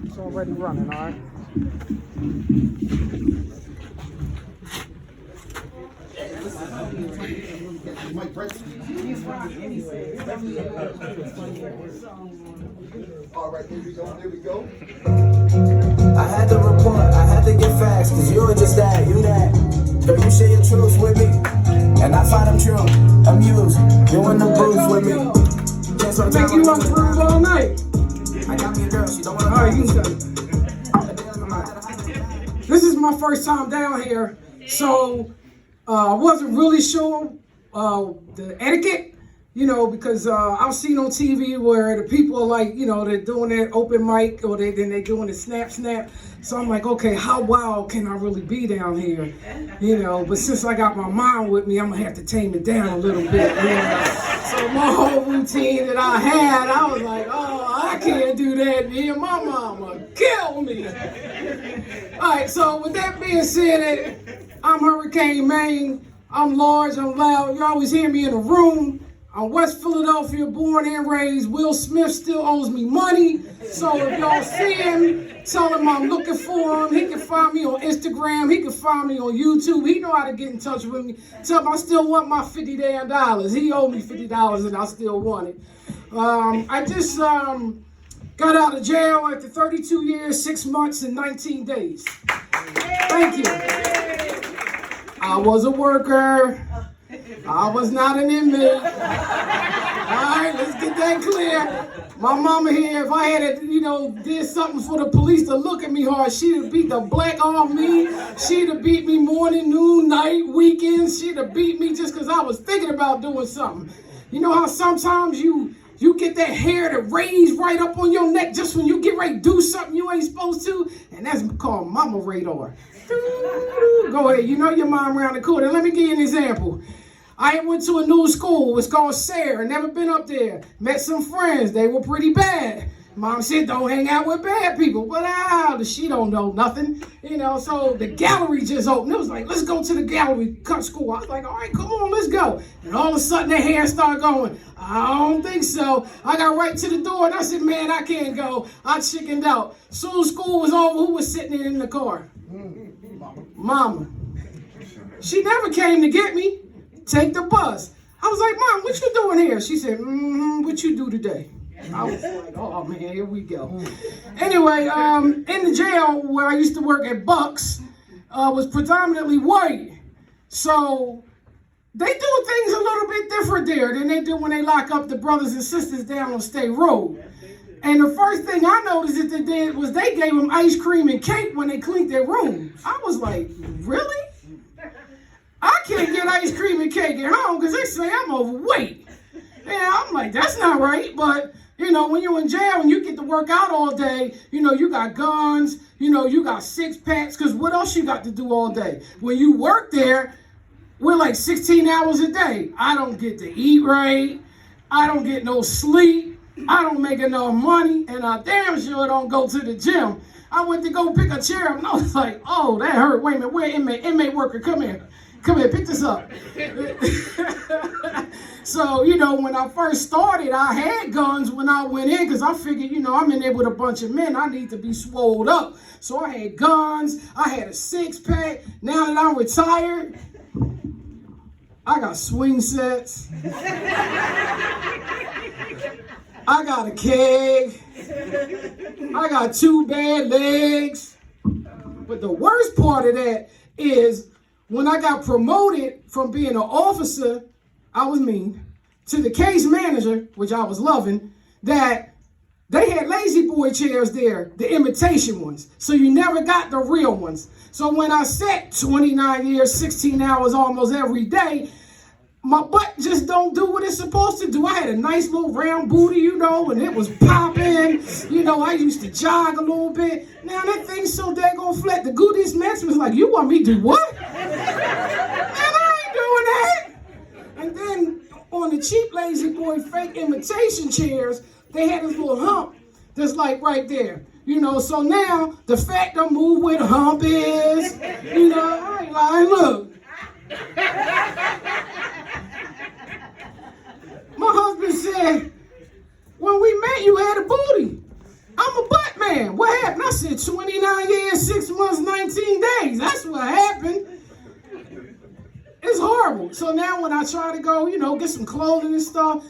It's already running, all right? All right, here we go. I had to report, I had to get facts, cause you were just that, you that. Girl, you share your truths with me, and I find them true, amused, you in the booth with me. Can't start Make you run through all night. I got me a girl, she don't wanna All right, you say. This is my first time down here, so I wasn't really sure the etiquette, because I've seen on TV where the people are like, they're doing that open mic or then they're doing the snap. So I'm like, okay, how wild can I really be down here? But since I got my mom with me, I'm gonna have to tame it down a little bit. So my whole routine that I had, I was like, oh, I can't do that, man. My mama kill me. All right, so with that being said, I'm Hurricane Maine. I'm large, I'm loud. You always hear me in a room. I'm West Philadelphia, born and raised. Will Smith still owes me money. So if y'all see him, tell him I'm looking for him. He can find me on Instagram. He can find me on YouTube. He know how to get in touch with me. Tell him I still want my $50 damn. He owed me $50 and I still want it. I just got out of jail after 32 years, 6 months, and 19 days. Thank you. I was a worker. I was not an inmate. All right, let's get that clear. My mama here, if I had, did something for the police to look at me hard, she'd have beat the black off me. She'd have beat me morning, noon, night, weekends. She'd have beat me just because I was thinking about doing something. You know how sometimes you get that hair to raise right up on your neck just when you get ready to do something you ain't supposed to? And that's called mama radar. Go ahead, you know your mom around the corner. Let me give you an example. I went to a new school. It's called Sayre. Never been up there. Met some friends. They were pretty bad. Mom said, don't hang out with bad people. But she don't know nothing. So the gallery just opened. It was like, let's go to the gallery cut school. I was like, all right, come on, let's go. And all of a sudden, their hair started going. I don't think so. I got right to the door, and I said, man, I can't go. I chickened out. Soon school was over, who was sitting in the car? Mama. She never came to get me. Take the bus. I was like, Mom, what you doing here? She said, what you do today? I was like, oh man, here we go. Anyway, in the jail where I used to work at Bucks was predominantly white. So they do things a little bit different there than they do when they lock up the brothers and sisters down on State Road. And the first thing I noticed that they did was they gave them ice cream and cake when they cleaned their room. I was like, really? I can't get ice cream and cake at home because they say I'm overweight. And I'm like, that's not right. But, when you're in jail and you get to work out all day, you got guns, you got 6-packs, because what else you got to do all day? When you work there, we're like 16 hours a day. I don't get to eat right. I don't get no sleep. I don't make enough money. And I damn sure don't go to the gym. I went to go pick a chair up and I was like, oh, that hurt. Wait a minute. Where inmate worker? Come here. Come here, pick this up. So, when I first started, I had guns when I went in because I figured, I'm in there with a bunch of men. I need to be swolled up. So I had guns. I had a 6-pack. Now that I'm retired, I got swing sets. I got a keg. I got 2 bad legs. But the worst part of that is when I got promoted from being an officer, I was mean, to the case manager, which I was loving, that they had lazy boy chairs there, the imitation ones. So you never got the real ones. So when I sat 29 years, 16 hours almost every day, my butt just don't do what it's supposed to do. I had a nice little round booty, and it was popping. I used to jog a little bit. Now that thing's so daggone flat. The goodies master was like, you want me to do what? Man, I ain't doing that. And then on the cheap lazy boy fake imitation chairs, they had this little hump that's like right there. So now the fat don't move where the hump is. I ain't lying, look. My husband said, when we met, you had a booty. I'm a butt man. What happened? I said 29 years, 6 months, 19 days. That's what happened. It's horrible. So now when I try to go, get some clothing and stuff,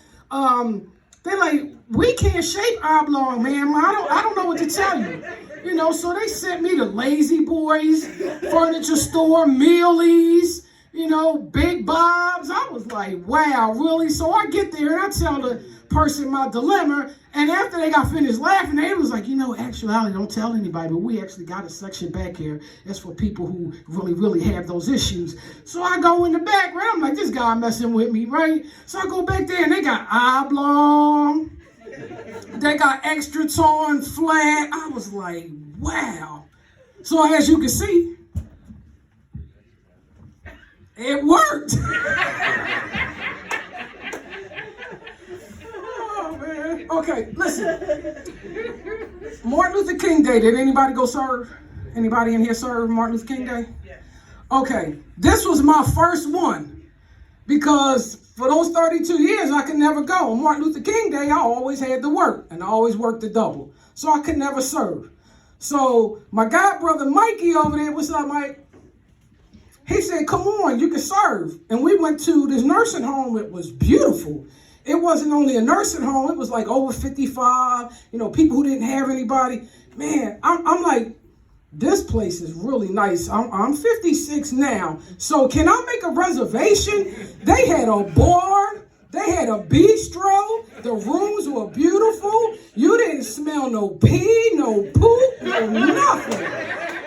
they're like, we can't shape oblong, man. I don't know what to tell you. So they sent me to Lazy Boys, furniture store, Mealies, Big Bob's. I was like, wow, really? So I get there and I tell the person my dilemma, and after they got finished laughing, they was like, actually, don't tell anybody, but we actually got a section back here that's for people who really, really have those issues. So I go in the back, right? I'm like, this guy messing with me, right? So I go back there and they got oblong, they got extra tall and flat. I was like, wow. So as you can see, it worked. Oh, man. Okay, listen. Martin Luther King Day. Did anybody go serve? Anybody in here serve Martin Luther King Day? Okay, this was my first one because for those 32 years I could never go. On Martin Luther King Day, I always had to work, and I always worked the double. So I could never serve. So my god brother Mikey over there, what's up, Mike? He said, come on, you can serve. And we went to this nursing home. It was beautiful. It wasn't only a nursing home. It was like over 55, people who didn't have anybody. Man, I'm like, this place is really nice. I'm 56 now. So can I make a reservation? They had a bar. They had a bistro. The rooms were beautiful. You didn't smell no pee, no poop, no nothing.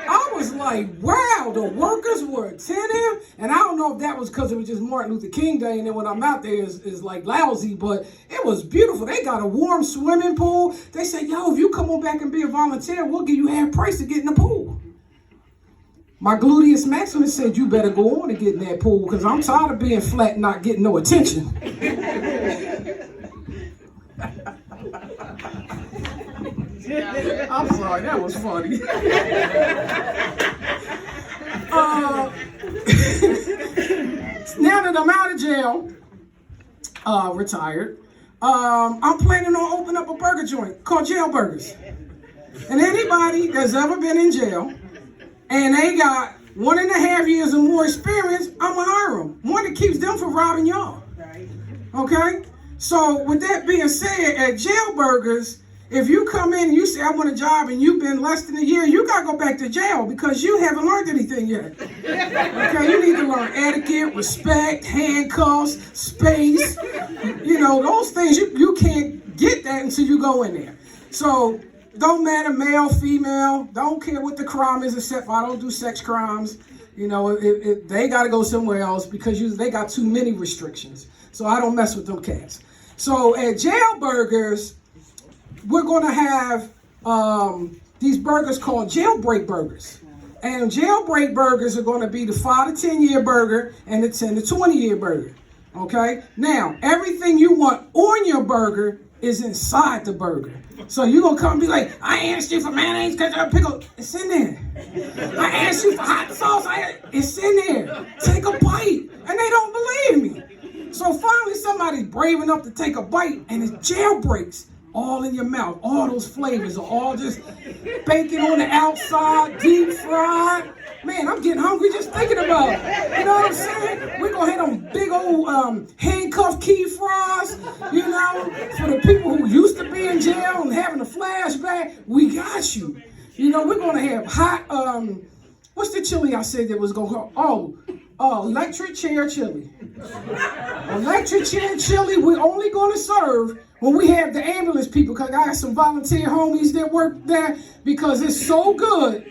I was like, wow, the workers were attentive. And I don't know if that was because it was just Martin Luther King Day and then when I'm out there is like lousy, but it was beautiful. They got a warm swimming pool. They said, yo, if you come on back and be a volunteer, we'll give you half price to get in the pool. My gluteus maximus said, you better go on and get in that pool because I'm tired of being flat and not getting no attention. I'm sorry, that was funny. Now that I'm out of jail, retired, I'm planning on opening up a burger joint called Jail Burgers. And anybody that's ever been in jail and they got 1.5 years or more experience, I'm gonna hire them. One that keeps them from robbing y'all. Okay? So with that being said, at Jail Burgers, if you come in and you say, I want a job and you've been less than a year, you got to go back to jail because you haven't learned anything yet. Okay, you need to learn etiquette, respect, handcuffs, space. Those things, you can't get that until you go in there. So don't matter, male, female, don't care what the crime is, except I don't do sex crimes. They got to go somewhere else because they got too many restrictions. So I don't mess with them cats. So at Jail Burgers, we're going to have these burgers called jailbreak burgers. And jailbreak burgers are going to be the 5 to 10 year burger and the 10 to 20 year burger. Okay? Now, everything you want on your burger is inside the burger. So you're going to come and be like, I asked you for mayonnaise, ketchup, pickle. It's in there. I asked you for hot sauce. It's in there. Take a bite. And they don't believe me. So finally somebody's brave enough to take a bite and it's jailbreaks. All in your mouth. All those flavors are all just bacon on the outside, deep fried. Man, I'm getting hungry just thinking about it. You know what I'm saying? We're going to have them big old handcuffed key fries, for the people who used to be in jail and having a flashback. We got you. We're going to have hot, what's the chili I said that was going to go? Electric chair chili. Electric chair chili, we're only going to serve when we have the ambulance people, because I got some volunteer homies that work there, because it's so good,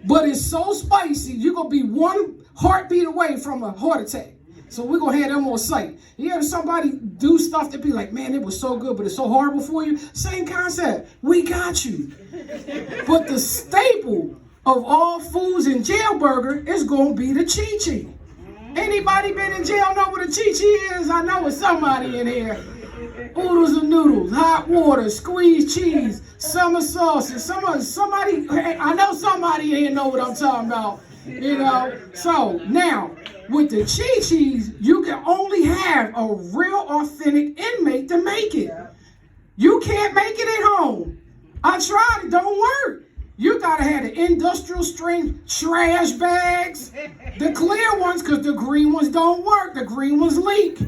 but it's so spicy, you're going to be one heartbeat away from a heart attack. So we're going to have them on site. You ever somebody do stuff that be like, man, it was so good, but it's so horrible for you? Same concept. We got you. But the staple of all foods in jail burger is going to be the chi-chi. Anybody been in jail know what a chi-chi is? I know it's somebody in here. Oodles and noodles, hot water, squeezed cheese, summer sauces. Somebody, I know somebody here know what I'm talking about. So now with the chi-chis, you can only have a real authentic inmate to make it. You can't make it at home. I tried, it don't work. You gotta have the industrial strength trash bags, the clear ones, because the green ones don't work. The green ones leak.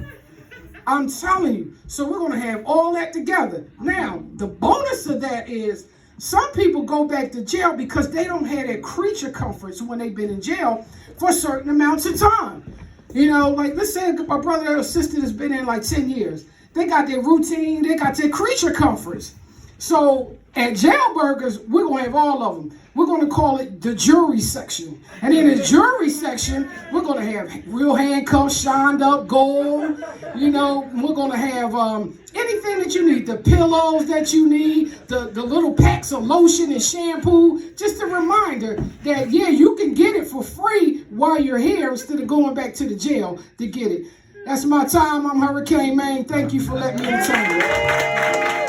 I'm telling you. So we're gonna have all that together. Now, the bonus of that is some people go back to jail because they don't have that creature comforts when they've been in jail for certain amounts of time. You know, like let's say my brother or sister has been in like 10 years. They got their routine, they got their creature comforts. So at Jailburgers, we're going to have all of them. We're going to call it the jury section. And in the jury section, we're going to have real handcuffs, shined up gold. You know, we're going to have anything that you need. The pillows that you need, the little packs of lotion and shampoo. Just a reminder that, yeah, you can get it for free while you're here instead of going back to the jail to get it. That's my time. I'm Hurricane Maine. Thank you for letting me entertain you.